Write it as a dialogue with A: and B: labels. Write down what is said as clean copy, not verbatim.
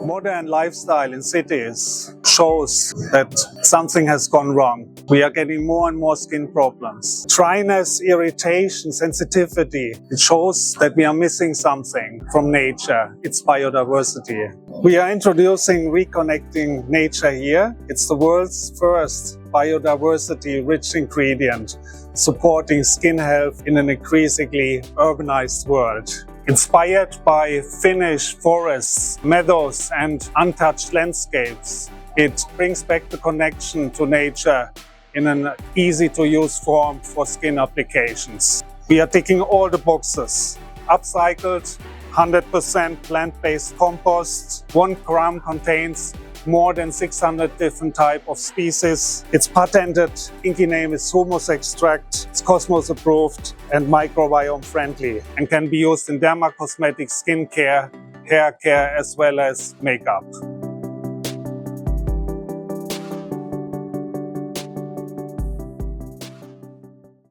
A: Modern lifestyle in cities shows that something has gone wrong. We are getting more and more skin problems. Dryness, irritation, sensitivity. It shows that we are missing something from nature. It's biodiversity. We are introducing Reconnecting Nature here. It's the world's first biodiversity-rich ingredient, supporting skin health in an increasingly urbanized world. Inspired by Finnish forests, meadows and untouched landscapes, it brings back the connection to nature in an easy-to-use form for skin applications. We are ticking all the boxes. Upcycled, 100% plant-based compost. 1 gram contains more than 600 different types of species. It's patented, inky name is humus extract, it's Cosmos approved and microbiome friendly and can be used in dermacosmetics, skincare, hair care as well as makeup.